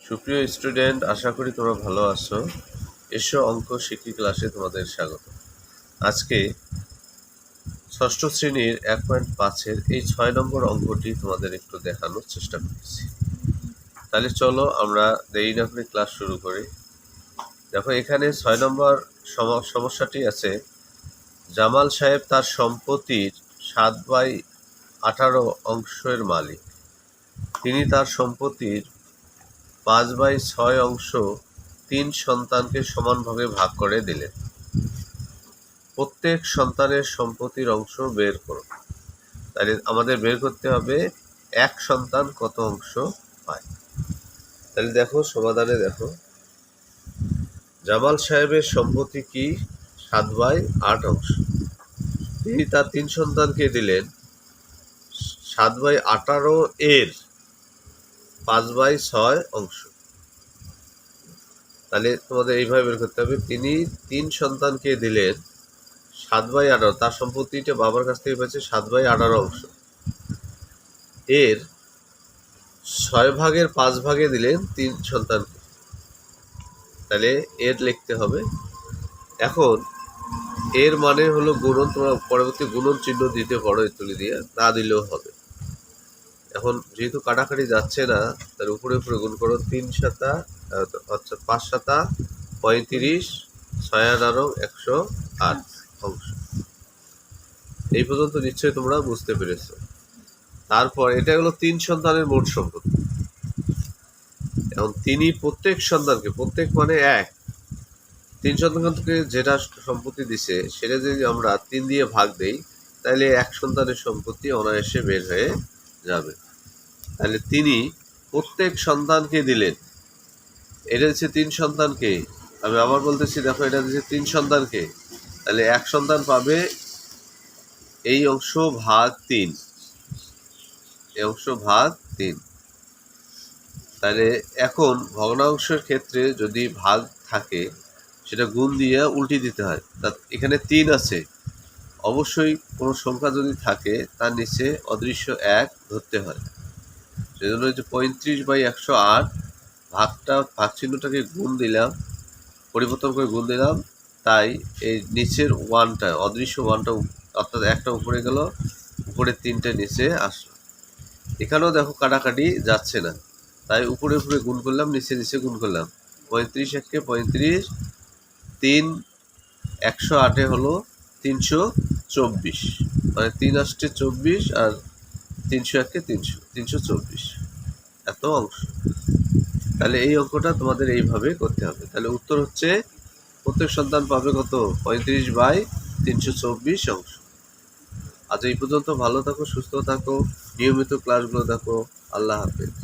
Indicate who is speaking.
Speaker 1: সুপ্রিয় স্টুডেন্ট, আশা করি তোমরা ভালো আছো। এসো অঙ্ক শিখি ক্লাসে তোমাদের স্বাগত। আজকে ষষ্ঠ শ্রেণীর 1.5-এর এই 6 নম্বর অঙ্কটি তোমাদের একটু দেখানোর চেষ্টা করেছি। তাহলে চলো আমরা দেরি না করে ক্লাস শুরু করি। দেখো, এখানে 6 নম্বর সমস্যাটি আছে, জামাল সাহেব তার সম্পত্তির 7/18 অংশের মালিক। তিনি তার সম্পত্তির 5/6 অংশ 3 সন্তানকে সমানভাবে ভাগ করে দিলেন। প্রত্যেক সন্তানের সম্পত্তির অংশ বের করো। তাহলে আমাদের বের করতে হবে এক সন্তান কত অংশ পায়। তাহলে দেখো, সমাধানে দেখো, জামাল সাহেবের সম্পত্তি কি 7/8 অংশ। তিনি তার 3 সন্তানকে দিলেন 7/18 এর 5/6 অংশ। তাহলে তোমাদের এইভাবে বের করতে হবে, তিনি 3 সন্তানকে দিলেন 7/18, তার সম্পত্তিটা বাবার কাছ থেকে পেয়েছে 7/18 অংশ, এর 6 ভাগের 5 ভাগে দিলেন 3 সন্তানকে। তাহলে এর লিখতে হবে। এখন এর মানে হলো গুণন, তোমরা পরবর্তী গুণন চিহ্ন দিতে পারো, তুলে দিয়ে না দিলেও হবে। এখন যেহেতু কাটাকাটি যাচ্ছে না, তার উপরে উপরে গুণ করো। 3 সাতা অর্থাৎ 5 সাতা 35, 6 108 অংশ। এই পর্যন্ত নিশ্চয়ই তোমরা বুঝতে পেরেছো। তারপর এটা হলো 3 সন্তানের মোট সম্পত্তি। এখন তিনি প্রত্যেক সন্তানকে, প্রত্যেক মানে 3 সন্তানকে যেটা সম্পত্তি দিছে সেটা যদি আমরা 3 দিয়ে ভাগ দেই, তাহলে এক সন্তানের সম্পত্তি অনায়াসে বের হয়ে যাবে। তাহলে তিনি প্রত্যেক সন্তানকে দিলেন, এটা দিচ্ছে 3 সন্তানকে। আমি আবার বলতেছি, দেখো, এটা দিচ্ছে 3 সন্তানকে। তাহলে এক সন্তান পাবে এই অংশ ভাগ 3, এই অংশ ভাগ 3। তাহলে এখন ভগ্নাংশের ক্ষেত্রে যদি ভাগ থাকে সেটা গুণ দিয়ে উল্টি দিতে হয়। এখানে 3 আছে, অবশ্যই কোনো সংখ্যা যদি থাকে তার নিচে অদৃশ্য 1 ধরতে হয়। সেজন্য হচ্ছে 35/108, ভাগ চিহ্নটাকে গুণ দিলাম, পরিবর্তন করে গুণ দিলাম, তাই এই নিচের 1টা, অদৃশ্য 1টা, অর্থাৎ একটা উপরে গেল, উপরে 3টে নিচে আসলো। এখানেও দেখো কাটাকাটি যাচ্ছে না, তাই উপরে উপরে গুণ করলাম, নিচে নিচে গুণ করলাম। 35 1 35, 3 108 হলো 324, মানে 3 আসছে 24 আর 301 324, এত অংশ। তাহলে এই অঙ্কটা তোমাদের এইভাবে করতে হবে। তাহলে উত্তর হচ্ছে প্রত্যেক সন্তান পাবে কত, 35/324 অংশ। আজ এই পর্যন্ত। ভালো থাকো, সুস্থ থাকো, নিয়মিত ক্লাসগুলো দেখো। আল্লাহ হাফেজ।